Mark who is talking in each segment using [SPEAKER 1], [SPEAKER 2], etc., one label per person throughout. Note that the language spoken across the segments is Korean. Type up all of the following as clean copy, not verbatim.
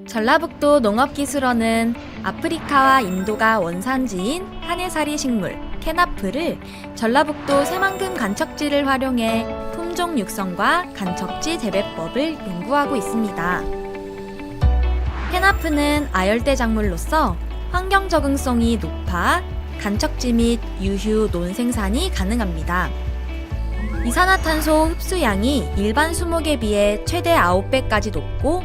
[SPEAKER 1] 전라북도 농업기술원은 아프리카와 인도가 원산지인 한해사리 식물 캐나프를 전라북도 새만금 간척지를 활용해 품종 육성과 간척지 재배법을 연구하고 있습니다. 캐나프는 아열대 작물로서 환경 적응성이 높아 간척지 및 유휴 논 생산이 가능합니다. 이산화탄소 흡수량이 일반 수목에 비해 최대 9배까지 높고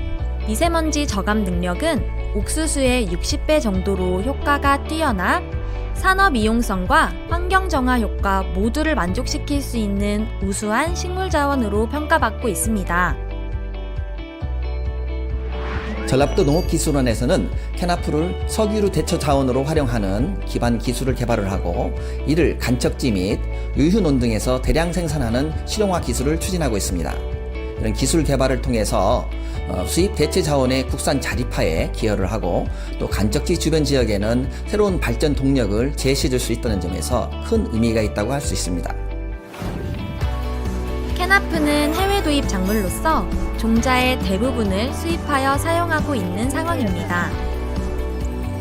[SPEAKER 1] 미세먼지 저감 능력은 옥수수의 60배 정도로 효과가 뛰어나 산업 이용성과 환경 정화 효과 모두를 만족시킬 수 있는 우수한 식물 자원으로 평가받고 있습니다.
[SPEAKER 2] 전라북도 농업기술원에서는 캐나프를 석유류 대처 자원으로 활용하는 기반 기술을 개발을 하고 이를 간척지 및 유휴논 등에서 대량 생산하는 실용화 기술을 추진하고 있습니다. 이런 기술 개발을 통해서 수입 대체 자원의 국산 자립화에 기여를 하고 또 간척지 주변 지역에는 새로운 발전 동력을 제시해줄 수 있다는 점에서 큰 의미가 있다고 할 수 있습니다.
[SPEAKER 1] 캐나프는 해외 도입 작물로서 종자의 대부분을 수입하여 사용하고 있는 상황입니다.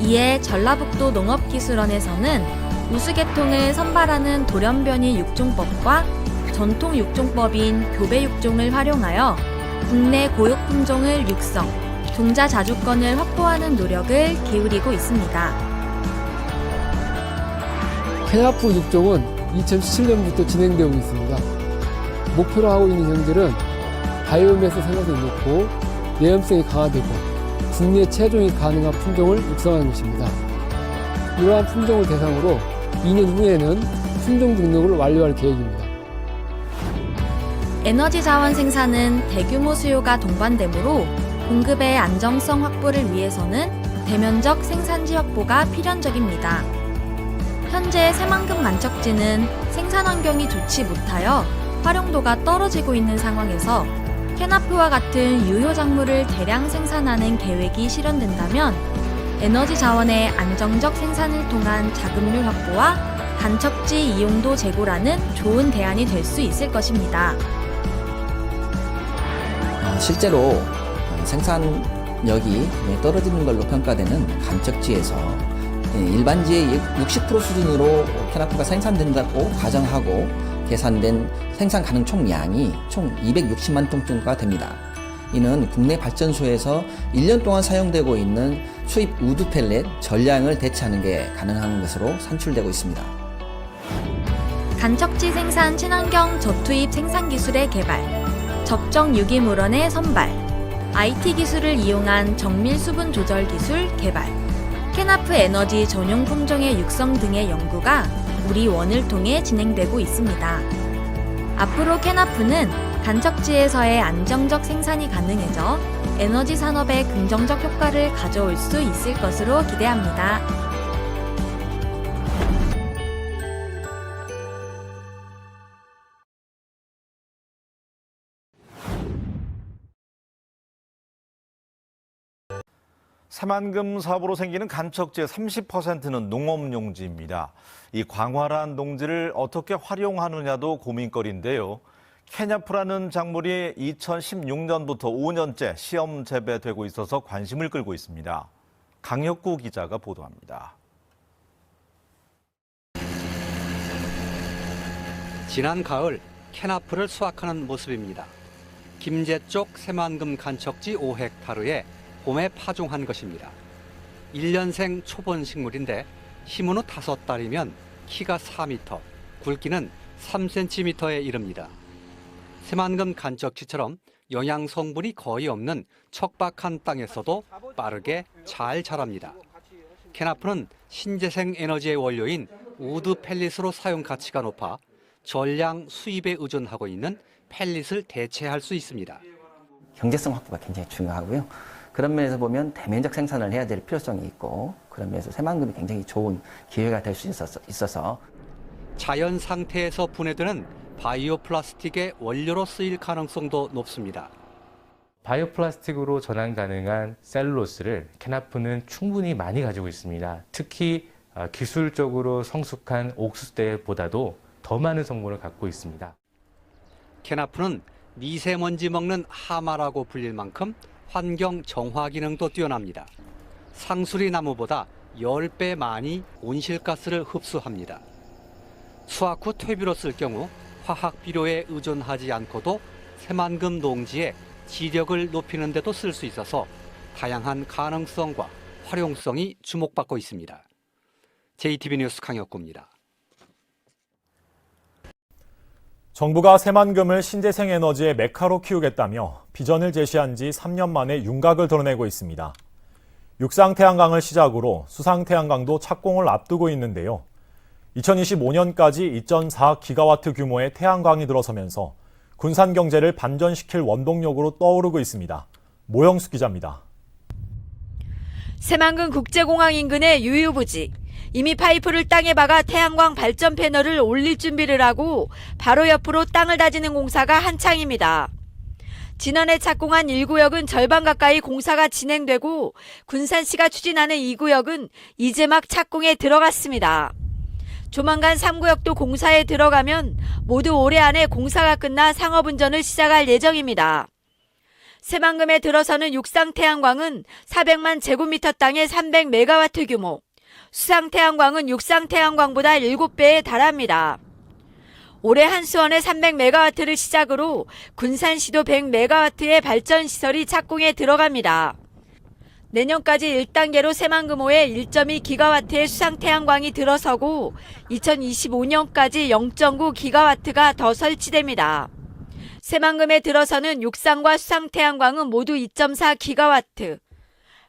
[SPEAKER 1] 이에 전라북도 농업기술원에서는 우수계통을 선발하는 돌연변이 육종법과 전통 육종법인 교배 육종을 활용하여 국내 고육 품종을 육성, 종자 자주권을 확보하는 노력을 기울이고 있습니다.
[SPEAKER 3] 캐나프 육종은 2017년부터 진행되고 있습니다. 목표로 하고 있는 현재는 바이오매스 생산성이 높고 내염성이 강화되고 국내 체종이 가능한 품종을 육성하는 것입니다. 이러한 품종을 대상으로 2년 후에는 품종 등록을 완료할 계획입니다.
[SPEAKER 1] 에너지 자원 생산은 대규모 수요가 동반되므로 공급의 안정성 확보를 위해서는 대면적 생산지 확보가 필연적입니다. 현재 새만금 간척지는 생산 환경이 좋지 못하여 활용도가 떨어지고 있는 상황에서 캐나프와 같은 유효 작물을 대량 생산하는 계획이 실현된다면 에너지 자원의 안정적 생산을 통한 자급률 확보와 간척지 이용도 제고라는 좋은 대안이 될 수 있을 것입니다.
[SPEAKER 2] 실제로 생산력이 떨어지는 걸로 평가되는 간척지에서 일반지의 60% 수준으로 캐나프가 생산된다고 가정하고 계산된 생산 가능 총량이 총 260만 톤가 됩니다. 이는 국내 발전소에서 1년 동안 사용되고 있는 수입 우드 펠렛 전량을 대체하는 게 가능한 것으로 산출되고 있습니다.
[SPEAKER 1] 간척지 생산 친환경 저투입 생산 기술의 개발, 적정 유기물원의 선발, IT 기술을 이용한 정밀 수분 조절 기술 개발, 캐나프 에너지 전용 품종의 육성 등의 연구가 우리 원을 통해 진행되고 있습니다. 앞으로 캐나프는 간척지에서의 안정적 생산이 가능해져 에너지 산업에 긍정적 효과를 가져올 수 있을 것으로 기대합니다.
[SPEAKER 4] 새만금 사업으로 생기는 간척지의 30%는 농업용지입니다. 이 광활한 농지를 어떻게 활용하느냐도 고민거리인데요. 캐나프라는 작물이 2016년부터 5년째 시험 재배되고 있어서 관심을 끌고 있습니다. 강혁구 기자가 보도합니다.
[SPEAKER 5] 지난 가을 캐나프를 수확하는 모습입니다. 김제 쪽 새만금 간척지 5헥타르에 봄에 파종한 것입니다. 1년생 초본 식물인데 심은 후 5달이면 키가 4m, 굵기는 3cm에 이릅니다. 새만금 간척지처럼 영양 성분이 거의 없는 척박한 땅에서도 빠르게 잘 자랍니다. 캐나프는 신재생 에너지의 원료인 우드 펠릿으로 사용 가치가 높아 전량 수입에 의존하고 있는 펠릿을 대체할 수 있습니다.
[SPEAKER 2] 경제성 확보가 굉장히 중요하고요. 그런 면에서 보면 대면적 생산을 해야 될 필요성이 있고 그런 면에서 새만금이 굉장히 좋은 기회가 될 수 있어서
[SPEAKER 5] 자연 상태에서 분해되는 바이오 플라스틱의 원료로 쓰일 가능성도 높습니다.
[SPEAKER 6] 바이오 플라스틱으로 전환 가능한 셀룰로스를 캐나프는 충분히 많이 가지고 있습니다. 특히 기술적으로 성숙한 옥수수대보다도 더 많은 성분을 갖고 있습니다.
[SPEAKER 5] 캐나프는 미세먼지 먹는 하마라고 불릴 만큼 환경 정화 기능도 뛰어납니다. 상수리 나무보다 10배 많이 온실가스를 흡수합니다. 수확 후 퇴비로 쓸 경우 화학 비료에 의존하지 않고도 새만금 농지의 지력을 높이는 데도 쓸 수 있어서 다양한 가능성과 활용성이 주목받고 있습니다. JTB 뉴스 강혁구입니다.
[SPEAKER 7] 정부가 새만금을 신재생 에너지의 메카로 키우겠다며 비전을 제시한 지 3년 만에 윤곽을 드러내고 있습니다. 육상태양광을 시작으로 수상태양광도 착공을 앞두고 있는데요. 2025년까지 2.4기가와트 규모의 태양광이 들어서면서 군산 경제를 반전시킬 원동력으로 떠오르고 있습니다. 모영숙 기자입니다.
[SPEAKER 8] 새만금 국제공항 인근의 유유부지. 이미 파이프를 땅에 박아 태양광 발전 패널을 올릴 준비를 하고 바로 옆으로 땅을 다지는 공사가 한창입니다. 지난해 착공한 1구역은 절반 가까이 공사가 진행되고 군산시가 추진하는 2구역은 이제 막 착공에 들어갔습니다. 조만간 3구역도 공사에 들어가면 모두 올해 안에 공사가 끝나 상업운전을 시작할 예정입니다. 새만금에 들어서는 육상태양광은 400만 제곱미터 땅에 300메가와트 규모, 수상태양광은 육상태양광보다 7배에 달합니다. 올해 한수원에 300메가와트를 시작으로 군산시도 100메가와트의 발전시설이 착공에 들어갑니다. 내년까지 1단계로 새만금호에 1.2기가와트의 수상태양광이 들어서고 2025년까지 0.9기가와트가 더 설치됩니다. 새만금에 들어서는 육상과 수상태양광은 모두 2.4기가와트.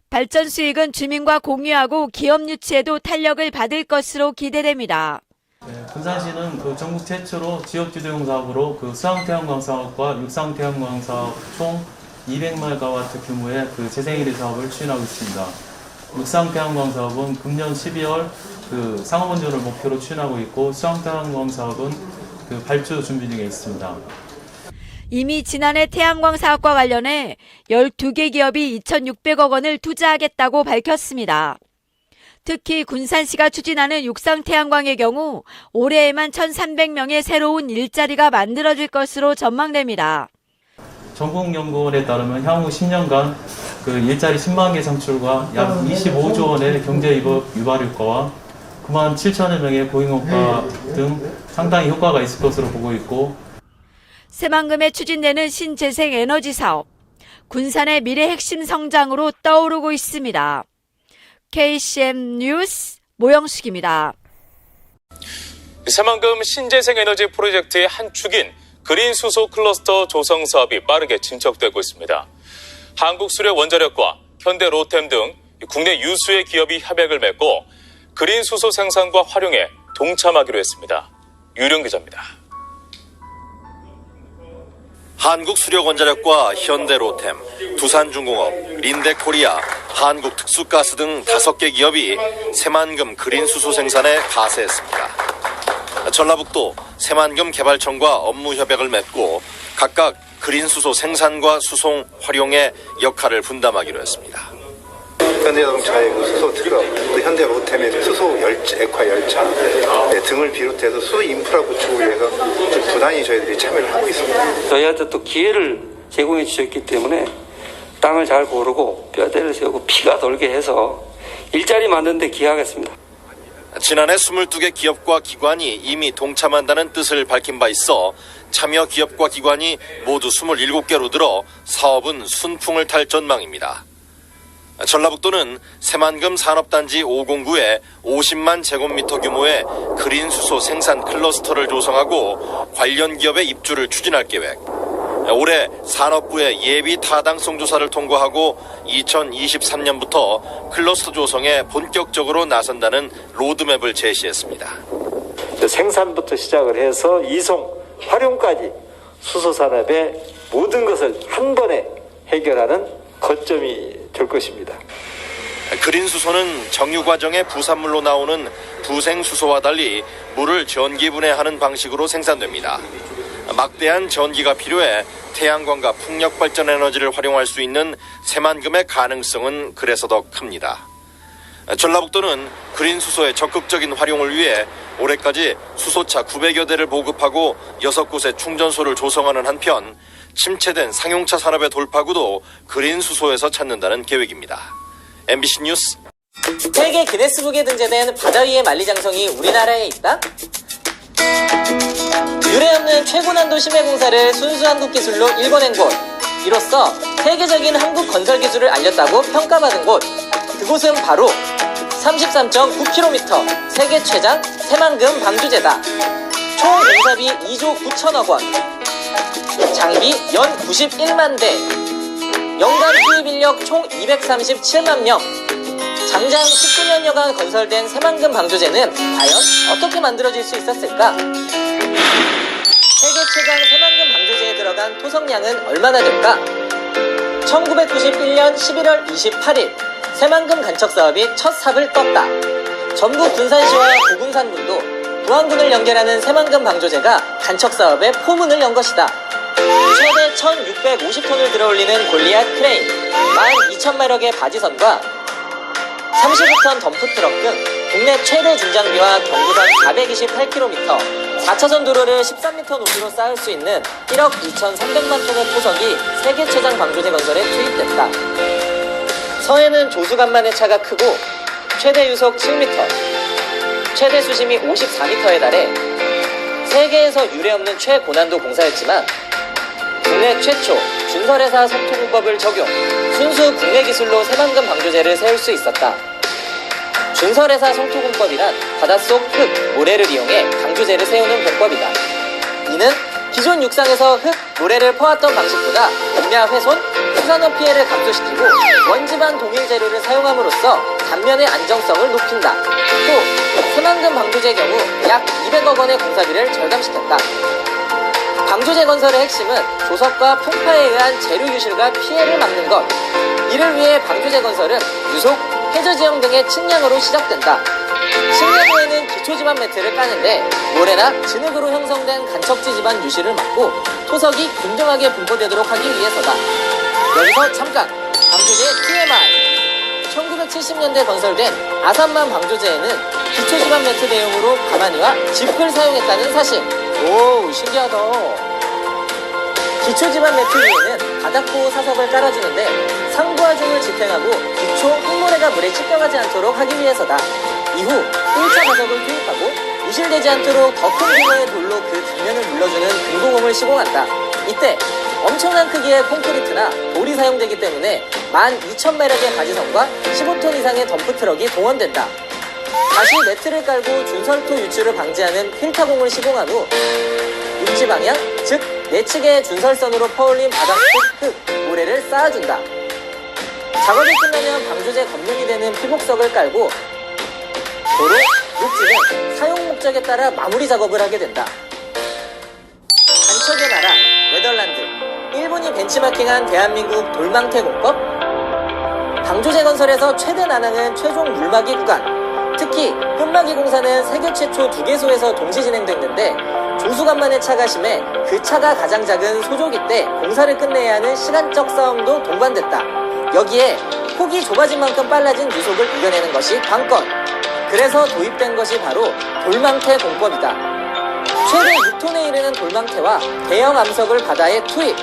[SPEAKER 8] 발전 수익은 주민과 공유하고 기업 유치에도 탄력을 받을 것으로 기대됩니다.
[SPEAKER 9] 군산시는 전국 최초로 지역주도형 사업으로 수상태양광 사업과 육상태양광 사업 총 200메가와트 규모의 재생에너지 사업을 추진하고 있습니다. 육상태양광 사업은 금년 12월 상업운전을 목표로 추진하고 있고 수상태양광 사업은 발주 준비 중에 있습니다.
[SPEAKER 8] 이미 지난해 태양광 사업과 관련해 12개 기업이 2,600억 원을 투자하겠다고 밝혔습니다. 특히 군산시가 추진하는 육상태양광의 경우 올해에만 1,300명의 새로운 일자리가 만들어질 것으로 전망됩니다.
[SPEAKER 9] 전국연구원에 따르면 향후 10년간 일자리 10만 개 창출과 약 25조 원의 경제 유발 효과와 9만 7천여 명의 고용효과 등 상당히 효과가 있을 것으로 보고 있고,
[SPEAKER 8] 새만금에 추진되는 신재생 에너지 사업, 군산의 미래 핵심 성장으로 떠오르고 있습니다. KCM 뉴스 모영숙입니다.
[SPEAKER 10] 새만금 신재생 에너지 프로젝트의 한 축인 그린 수소 클러스터 조성 사업이 빠르게 진척되고 있습니다. 한국수력원자력과 현대로템 등 국내 유수의 기업이 협약을 맺고 그린 수소 생산과 활용에 동참하기로 했습니다. 유령 기자입니다.
[SPEAKER 11] 한국수력원자력과 현대로템, 두산중공업, 린데코리아, 한국특수가스 등 5개 기업이 새만금 그린수소 생산에 가세했습니다. 전라북도 새만금 개발청과 업무 협약을 맺고 각각 그린수소 생산과 수송, 활용의 역할을 분담하기로 했습니다.
[SPEAKER 12] 현대자동차의 수소 트럭, 또 현대로템의 수소 액화 열차 등을 비롯해서 수소 인프라 구축을 위해서 부단히 저희들이 참여를 하고 있습니다.
[SPEAKER 13] 저희한테 또 기회를 제공해 주셨기 때문에 땅을 잘 고르고 뼈대를 세우고 피가 돌게 해서 일자리 만드는 데 기여하겠습니다.
[SPEAKER 11] 지난해 22개 기업과 기관이 이미 동참한다는 뜻을 밝힌 바 있어 참여 기업과 기관이 모두 27개로 늘어 사업은 순풍을 탈 전망입니다. 전라북도는 새만금 산업단지 509에 50만 제곱미터 규모의 그린수소 생산 클러스터를 조성하고 관련 기업의 입주를 추진할 계획. 올해 산업부의 예비 타당성 조사를 통과하고 2023년부터 클러스터 조성에 본격적으로 나선다는 로드맵을 제시했습니다.
[SPEAKER 13] 생산부터 시작을 해서 이송, 활용까지 수소산업의 모든 것을 한 번에 해결하는 거점이 될 것입니다.
[SPEAKER 11] 그린수소는 정유 과정의 부산물로 나오는 부생수소와 달리 물을 전기분해하는 방식으로 생산됩니다. 막대한 전기가 필요해 태양광과 풍력발전 에너지를 활용할 수 있는 새만금의 가능성은 그래서 더 큽니다. 전라북도는 그린수소의 적극적인 활용을 위해 올해까지 수소차 900여 대를 보급하고 6곳의 충전소를 조성하는 한편 침체된 상용차 산업의 돌파구도 그린 수소에서 찾는다는 계획입니다. MBC 뉴스.
[SPEAKER 14] 세계 기네스북에 등재된 바다 위의 만리장성이 우리나라에 있다? 유례 없는 최고난도 심해 공사를 순수 한국 기술로 일궈낸 곳. 이로써 세계적인 한국 건설 기술을 알렸다고 평가받은 곳. 그곳은 바로 33.9km 세계 최장 새만금 방주제다. 총 공사비 2조 9천억 원. 장비 연 91만 대. 연간 투입 인력 총 237만 명. 장장 19년여간 건설된 새만금 방조제는 과연 어떻게 만들어질 수 있었을까? 세계 최장 새만금 방조제에 들어간 토성량은 얼마나 될까? 1991년 11월 28일 새만금 간척 사업이 첫 삽을 떴다. 전북 군산시와 고군산군도 부안군을 연결하는 새만금 방조제가 간척 사업의 포문을 연 것이다. 최대 1,650톤을 들어올리는 골리앗 크레인, 12,000마력의 바지선과 35톤 덤프트럭 등 국내 최대 중장비와 경부선 428km, 4차선 도로를 13m 높이로 쌓을 수 있는 1억 2,300만 톤의 토석이 세계 최장 방조제 건설에 투입됐다. 서해는 조수간만의 차가 크고 최대 유속 7m, 최대 수심이 54m에 달해 세계에서 유례없는 최고난도 공사였지만 국내 최초 준설회사 석토공법을 적용, 순수 국내 기술로 새만금 방조제를 세울 수 있었다. 준설회사 성토공법이란 바닷속 흙, 모래를 이용해 방조제를 세우는 공법이다. 이는 기존 육상에서 흙, 모래를 퍼왔던 방식보다 공야 훼손, 수산업 피해를 감소시키고 원지반 동일 재료를 사용함으로써 단면의 안정성을 높인다. 또 새만금 방조제 경우 약 200억 원의 공사비를 절감시켰다. 방조제 건설의 핵심은 조석과 풍파에 의한 재료 유실과 피해를 막는 것. 이를 위해 방조제 건설은 유속, 해저지형 등의 측량으로 시작된다. 측량 후에는 기초지반 매트를 까는데 모래나 진흙으로 형성된 간척지 지반 유실을 막고 토석이 균등하게 분포되도록 하기 위해서다. 여기서 잠깐! 방조제의 TMI! 1970년대 건설된 아산만 방조제에는 기초지반 매트 대용으로 가마니와 짚을 사용했다는 사실. 오, 신기하다. 기초지반 매트 위에는 바닥보호 사석을 깔아주는데 상부하중을 지탱하고 기초 흙모래가 물에 찢겨가지 않도록 하기 위해서다. 이후 1차 가석을 투입하고 유실되지 않도록 더 큰 규모의 돌로 그 뒷면을 눌러주는 근고공을 시공한다. 이때 엄청난 크기의 콘크리트나 돌이 사용되기 때문에 12,000마력의 바지선과 15톤 이상의 덤프트럭이 동원된다. 다시 매트를 깔고 준설토 유출을 방지하는 휜타공을 시공한 후 육지 방향, 즉 내측의 준설선으로 퍼올린 바닥 속 흙, 모래를 쌓아준다. 작업이 끝나면 방조제 검문이 되는 피복석을 깔고 도로, 육지는 사용 목적에 따라 마무리 작업을 하게 된다. 간척의 나라, 네덜란드. 일본이 벤치마킹한 대한민국 돌망태 공법. 방조제 건설에서 최대 난항은 최종 물막이 구간. 특히 끝막이 공사는 세계 최초 2개소에서 동시 진행됐는데 조수간만의 차가 심해 그 차가 가장 작은 소조기 때 공사를 끝내야 하는 시간적 싸움도 동반됐다. 여기에 폭이 좁아진 만큼 빨라진 유속을 이겨내는 것이 관건. 그래서 도입된 것이 바로 돌망태 공법이다. 최대 6톤에 이르는 돌망태와 대형 암석을 바다에 투입.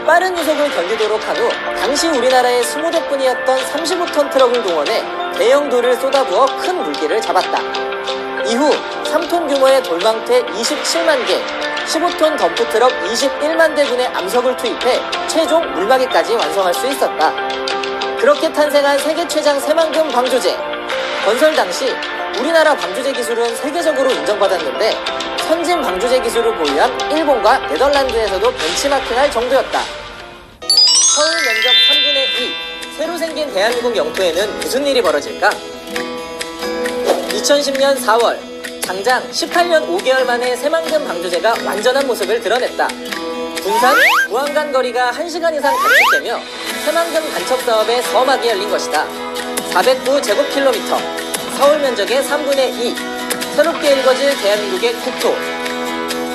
[SPEAKER 14] 빠른 유속을 견디도록 한 후 당시 우리나라의 20대뿐이었던 35톤 트럭을 동원해 대형 돌을 쏟아부어 큰 물기를 잡았다. 이후 3톤 규모의 돌망태 27만 개, 15톤 덤프트럭 21만 대분의 암석을 투입해 최종 물막이까지 완성할 수 있었다. 그렇게 탄생한 세계 최장 새만금 방조제. 건설 당시 우리나라 방조제 기술은 세계적으로 인정받았는데 선진 방조제 기술을 보유한 일본과 네덜란드에서도 벤치마킹할 정도였다. 서울 면적 3분의 2, 새로 생긴 대한민국 영토에는 무슨 일이 벌어질까? 2010년 4월, 장장 18년 5개월 만에 새만금 방조제가 완전한 모습을 드러냈다. 군산, 부안 간 거리가 1시간 이상 단축되며 새만금 간척 사업의 서막이 열린 것이다. 409제곱킬로미터, 서울 면적의 3분의 2, 새롭게 일궈질 대한민국의 국토.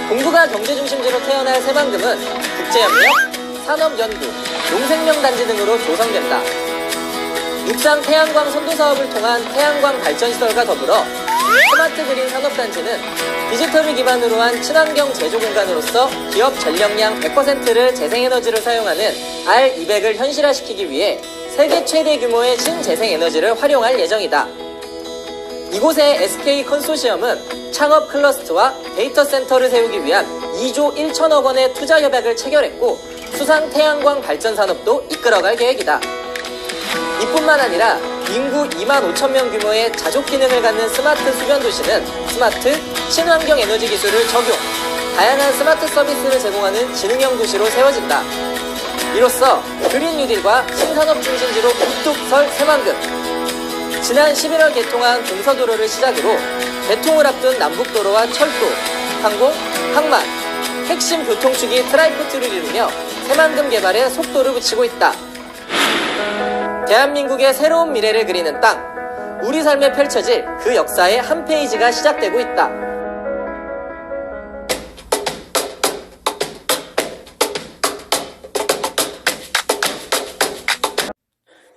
[SPEAKER 14] 동북아 경제중심지로 태어날 새만금은 국제협력, 산업연구, 농생명단지 등으로 조성된다. 육상 태양광 선도 사업을 통한 태양광 발전시설과 더불어 스마트 그린 산업단지는 디지털을 기반으로 한 친환경 제조 공간으로서 기업 전력량 100%를 재생에너지를 사용하는 R200을 현실화시키기 위해 세계 최대 규모의 신재생에너지를 활용할 예정이다. 이곳의 SK 컨소시엄은 창업 클러스터와 데이터 센터를 세우기 위한 2조 1천억 원의 투자 협약을 체결했고 수상 태양광 발전 산업도 이끌어갈 계획이다. 이뿐만 아니라 인구 2만 5천 명 규모의 자족 기능을 갖는 스마트 수변 도시는 스마트 친환경 에너지 기술을 적용, 다양한 스마트 서비스를 제공하는 지능형 도시로 세워진다. 이로써 그린 뉴딜과 신산업 중심지로 우뚝 설 새만금. 지난 11월 개통한 동서도로를 시작으로 개통을 앞둔 남북도로와 철도, 항공, 항만, 핵심 교통축이 트라이포트를 이루며 새만금 개발에 속도를 붙이고 있다. 대한민국의 새로운 미래를 그리는 땅, 우리 삶에 펼쳐질 그 역사의 한 페이지가 시작되고 있다.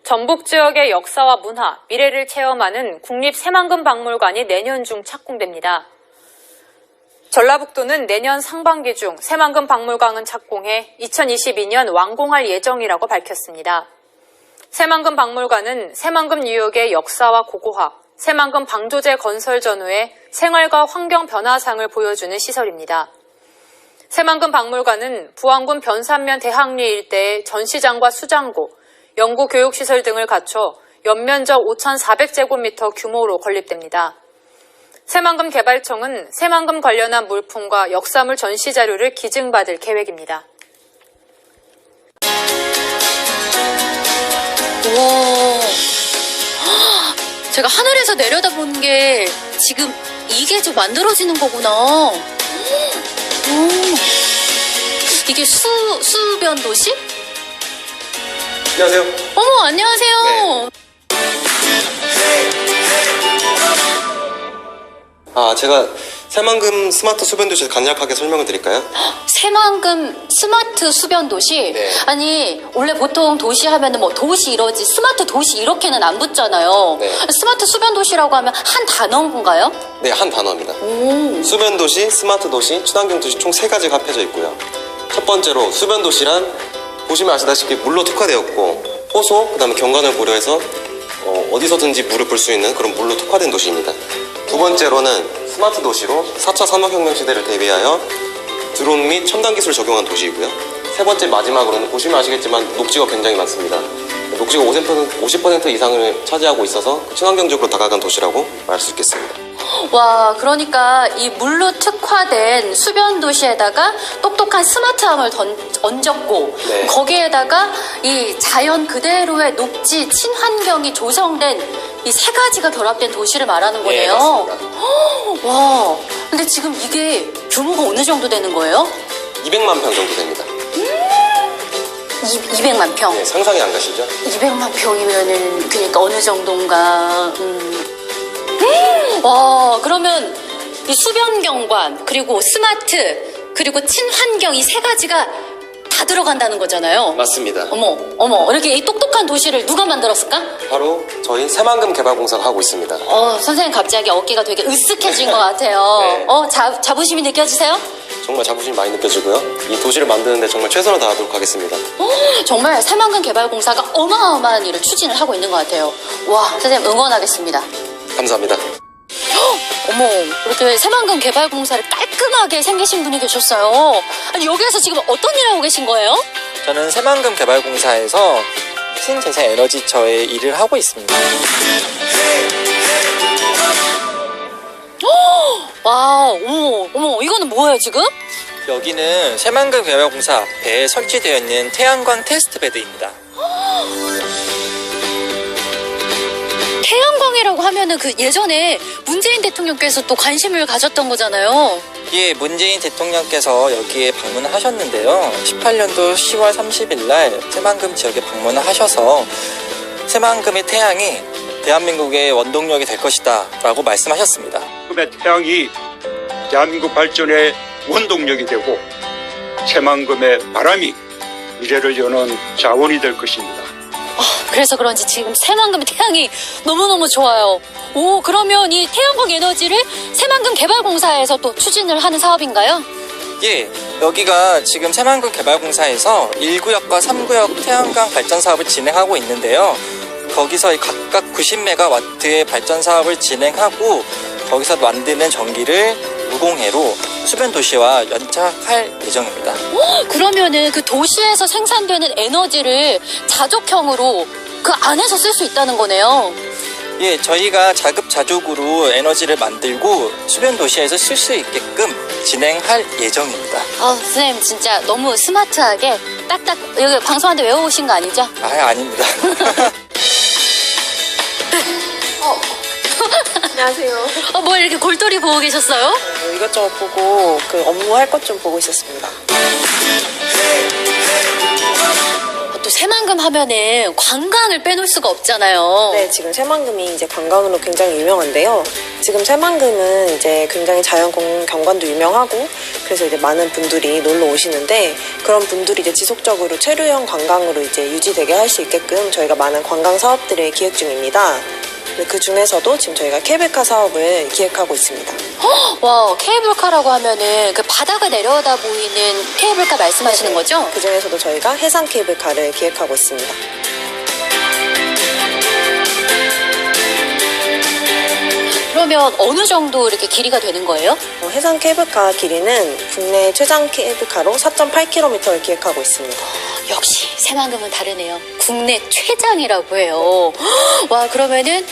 [SPEAKER 15] 전북 지역의 역사와 문화, 미래를 체험하는 국립새만금박물관이 내년 중 착공됩니다. 전라북도는 내년 상반기 중 새만금박물관을 착공해 2022년 완공할 예정이라고 밝혔습니다. 새만금박물관은 새만금 유역의 역사와 고고학, 새만금 방조제 건설 전후의 생활과 환경 변화상을 보여주는 시설입니다. 새만금박물관은 부안군 변산면 대학리 일대의 전시장과 수장고, 연구교육시설 등을 갖춰 연면적 5,400제곱미터 규모로 건립됩니다. 새만금 개발청은 새만금 관련한 물품과 역사물 전시 자료를 기증받을 계획입니다.
[SPEAKER 16] 우와, 제가 하늘에서 내려다보는 게 지금 이게 좀 만들어지는 거구나. 이게 수변 도시?
[SPEAKER 17] 안녕하세요.
[SPEAKER 16] 어머, 안녕하세요.
[SPEAKER 17] 제가 새만금 스마트 수변도시 간략하게 설명을 드릴까요?
[SPEAKER 16] 새만금 스마트 수변 도시?
[SPEAKER 17] 네.
[SPEAKER 16] 아니, 원래 보통 도시 하면은 뭐 도시 이러지 스마트 도시 이렇게는 안 붙잖아요.
[SPEAKER 17] 네.
[SPEAKER 16] 스마트 수변 도시라고 하면 한 단어인 건가요?
[SPEAKER 17] 네, 한 단어입니다.
[SPEAKER 16] 오.
[SPEAKER 17] 수변도시, 스마트 도시, 친환경 도시 총 3가지가 합해져 있고요. 첫 번째로 수변도시란 보시면 아시다시피 물로 특화되었고 호소, 그다음에 경관을 고려해서 어디서든지 물을 볼 수 있는 그런 물로 특화된 도시입니다. 두 번째로는 스마트 도시로 4차 산업혁명 시대를 대비하여 드론 및 첨단 기술을 적용한 도시이고요. 세 번째 마지막으로는 보시면 아시겠지만 녹지가 굉장히 많습니다. 녹지가 50% 이상을 차지하고 있어서 친환경적으로 다가간 도시라고 말할 수 있겠습니다.
[SPEAKER 16] 와, 그러니까 이 물로 특화된 수변 도시에다가 똑똑한 스마트함을 얹었고
[SPEAKER 17] 네.
[SPEAKER 16] 거기에다가 이 자연 그대로의 녹지 친환경이 조성된 이 3가지가 결합된 도시를 말하는 거네요.
[SPEAKER 17] 네, 맞습니다.
[SPEAKER 16] 와, 근데 지금 이게 규모가 어느 정도 되는 거예요?
[SPEAKER 17] 200만 평 정도 됩니다.
[SPEAKER 16] 200만 평?
[SPEAKER 17] 네, 상상이 안 가시죠?
[SPEAKER 16] 200만 평이면은 그러니까 어느 정도인가. 와, 그러면 이 수변경관 그리고 스마트 그리고 친환경 이 3가지가 다 들어간다는 거잖아요.
[SPEAKER 17] 맞습니다.
[SPEAKER 16] 어머, 이렇게 이 똑똑한 도시를 누가 만들었을까?
[SPEAKER 17] 바로 저희 새만금 개발공사가 하고 있습니다.
[SPEAKER 16] 선생님 갑자기 어깨가 되게 으쓱해진 것 같아요.
[SPEAKER 17] 네.
[SPEAKER 16] 자부심이 느껴지세요?
[SPEAKER 17] 정말 자부심이 많이 느껴지고요. 이 도시를 만드는데 정말 최선을 다하도록 하겠습니다.
[SPEAKER 16] 정말 새만금 개발공사가 어마어마한 일을 추진을 하고 있는 것 같아요. 와, 선생님 응원하겠습니다.
[SPEAKER 17] 감사합니다.
[SPEAKER 16] 어머, 이렇게 새만금 개발공사를 깔끔하게 생기신 분이 계셨어요. 아니, 여기에서 지금 어떤 일 하고 계신 거예요?
[SPEAKER 18] 저는 새만금 개발공사에서 신재생에너지처의 일을 하고 있습니다.
[SPEAKER 16] 와, 어머, 이거는 뭐예요, 지금?
[SPEAKER 18] 여기는 새만금 개발공사 배에 설치되어 있는 태양광 테스트 베드입니다.
[SPEAKER 16] 태양광이라고 하면은 그 예전에 문재인 대통령께서 또 관심을 가졌던 거잖아요.
[SPEAKER 18] 예, 문재인 대통령께서 여기에 방문을 하셨는데요. 18년도 10월 30일 날 새만금 지역에 방문을 하셔서 새만금의 태양이 대한민국의 원동력이 될 것이다 라고 말씀하셨습니다.
[SPEAKER 19] 새만금의 태양이 대한민국 발전의 원동력이 되고 새만금의 바람이 미래를 여는 자원이 될 것입니다.
[SPEAKER 16] 그래서 그런지 지금 새만금의 태양이 너무너무 좋아요. 오, 그러면 이 태양광 에너지를 새만금 개발공사에서 또 추진을 하는 사업인가요?
[SPEAKER 18] 예, 여기가 지금 새만금 개발공사에서 1구역과 3구역 태양광 발전 사업을 진행하고 있는데요. 거기서 각각 90메가와트의 발전 사업을 진행하고 거기서 만드는 전기를 무공해로 수변 도시와 연착할 예정입니다.
[SPEAKER 16] 그러면은 그 도시에서 생산되는 에너지를 자족형으로 그 안에서 쓸 수 있다는 거네요.
[SPEAKER 18] 예, 저희가 자급자족으로 에너지를 만들고 수변 도시에서 쓸 수 있게끔 진행할 예정입니다.
[SPEAKER 16] 선생님 진짜 너무 스마트하게 딱딱 여기 방송하는데 외워오신 거 아니죠?
[SPEAKER 18] 아닙니다.
[SPEAKER 20] 안녕하세요.
[SPEAKER 16] 뭘 이렇게 골똘히 보고 계셨어요?
[SPEAKER 20] 이것저것 보고 그 업무할 것 좀 보고 있었습니다.
[SPEAKER 16] 또 새만금 하면은 관광을 빼놓을 수가 없잖아요.
[SPEAKER 20] 네, 지금 새만금이 이제 관광으로 굉장히 유명한데요. 지금 새만금은 이제 굉장히 자연 경관도 유명하고 그래서 이제 많은 분들이 놀러 오시는데 그런 분들이 이제 지속적으로 체류형 관광으로 이제 유지되게 할 수 있게끔 저희가 많은 관광 사업들을 기획 중입니다. 그 중에서도 지금 저희가 케이블카 사업을 기획하고 있습니다.
[SPEAKER 16] 와, 케이블카라고 하면은 그 바다가 내려다 보이는 케이블카 말씀하시는 거죠?
[SPEAKER 20] 그 중에서도 저희가 해상 케이블카를 기획하고 있습니다.
[SPEAKER 16] 그러면 어느 정도 이렇게 길이가 되는 거예요?
[SPEAKER 20] 해상 케이블카 길이는 국내 최장 케이블카로 4.8km를 기획하고 있습니다.
[SPEAKER 16] 역시 새만금은 다르네요. 국내 최장이라고 해요. 와, 그러면은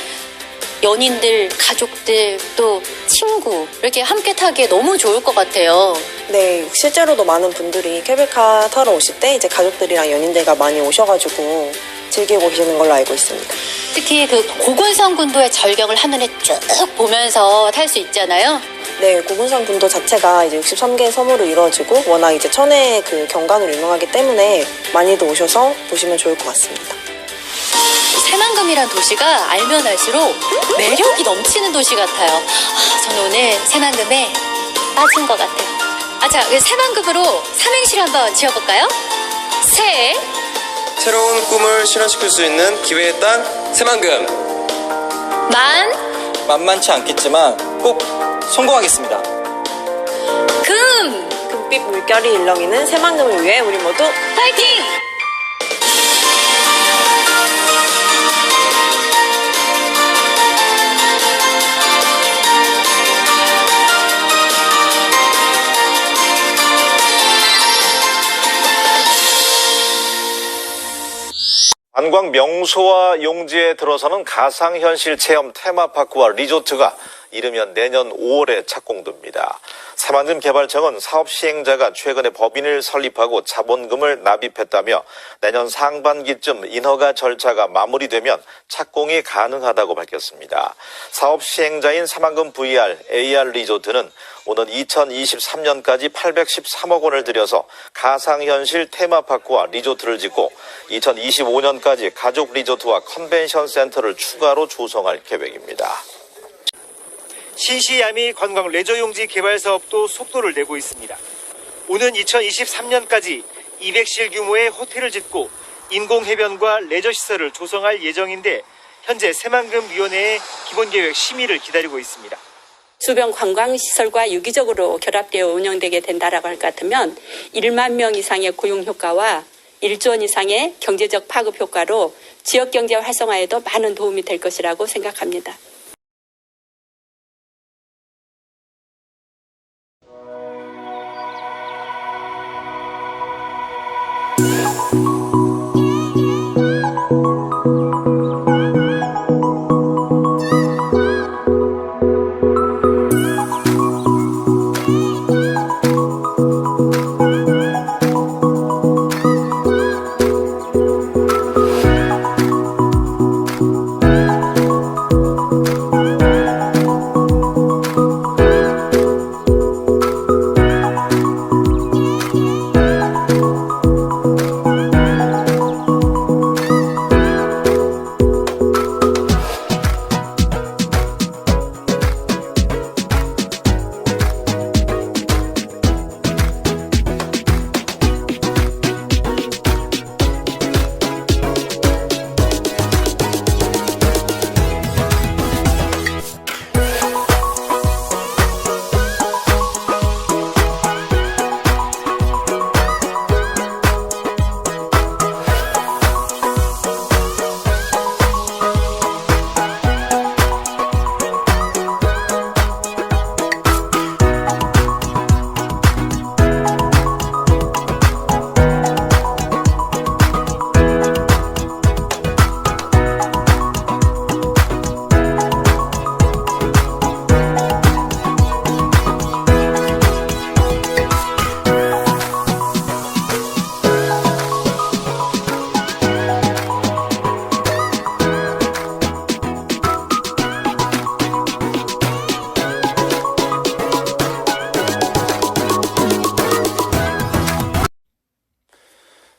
[SPEAKER 16] 연인들, 가족들, 또 친구 이렇게 함께 타기에 너무 좋을 것 같아요.
[SPEAKER 20] 네, 실제로도 많은 분들이 케이블카 타러 오실 때 이제 가족들이랑 연인들과 많이 오셔가지고 즐기고 계시는 걸로 알고 있습니다.
[SPEAKER 16] 특히 그 고군산 군도의 절경을 한눈에 쭉 보면서 탈 수 있잖아요.
[SPEAKER 20] 네, 고군산 군도 자체가 이제 63개의 섬으로 이루어지고 워낙 이제 천혜의 그 경관으로 유명하기 때문에 많이들 오셔서 보시면 좋을 것 같습니다.
[SPEAKER 16] 새만금이란 도시가 알면 알수록 매력이 넘치는 도시 같아요. 저는 오늘 새만금에 빠진 것 같아요. 자, 새만금으로 삼행시를 한번 지어볼까요?
[SPEAKER 17] 새로운 꿈을 실현시킬 수 있는 기회의 땅 새만금. 만만치 않겠지만 꼭 성공하겠습니다.
[SPEAKER 20] 금빛 물결이 일렁이는 새만금을 위해 우리 모두
[SPEAKER 16] 파이팅!
[SPEAKER 4] 관광 명소와 용지에 들어서는 가상현실 체험 테마파크와 리조트가 이르면 내년 5월에 착공됩니다. 새만금 개발청은 사업 시행자가 최근에 법인을 설립하고 자본금을 납입했다며 내년 상반기쯤 인허가 절차가 마무리되면 착공이 가능하다고 밝혔습니다. 사업 시행자인 새만금 VR, AR 리조트는 오는 2023년까지 813억 원을 들여서 가상현실 테마파크와 리조트를 짓고 2025년까지 가족 리조트와 컨벤션 센터를 추가로 조성할 계획입니다.
[SPEAKER 21] 신시야미 관광 레저용지 개발 사업도 속도를 내고 있습니다. 오는 2023년까지 200실 규모의 호텔을 짓고 인공해변과 레저시설을 조성할 예정인데 현재 새만금위원회의 기본계획 심의를 기다리고 있습니다.
[SPEAKER 22] 수변 관광시설과 유기적으로 결합되어 운영되게 된다라고 할 것 같으면 1만 명 이상의 고용 효과와 1조 원 이상의 경제적 파급 효과로 지역경제 활성화에도 많은 도움이 될 것이라고 생각합니다.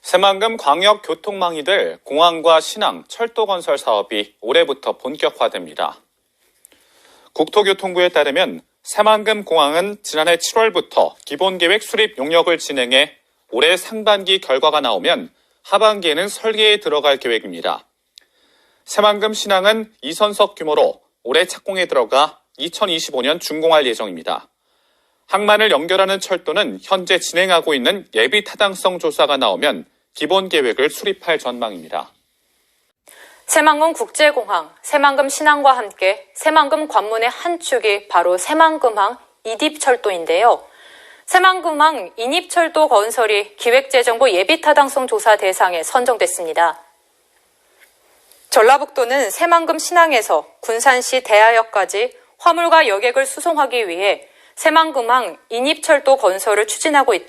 [SPEAKER 10] 새만금 광역교통망이 될 공항과 신항, 철도 건설 사업이 올해부터 본격화됩니다. 국토교통부에 따르면 새만금 공항은 지난해 7월부터 기본계획 수립 용역을 진행해 올해 상반기 결과가 나오면 하반기에는 설계에 들어갈 계획입니다. 새만금 신항은 2선석 규모로 올해 착공에 들어가 2025년 준공할 예정입니다. 항만을 연결하는 철도는 현재 진행하고 있는 예비 타당성 조사가 나오면 기본 계획을 수립할 전망입니다.
[SPEAKER 15] 새만금 국제공항, 새만금 신항과 함께 새만금 관문의 한 축이 바로 새만금항 이립철도인데요. 새만금항 인입철도 건설이 기획재정부 예비타당성 조사 대상에 선정됐습니다. 전라북도는 새만금 신항에서 군산시 대하역까지 화물과 여객을 수송하기 위해 새만금항 인입철도 건설을 추진하고 있다.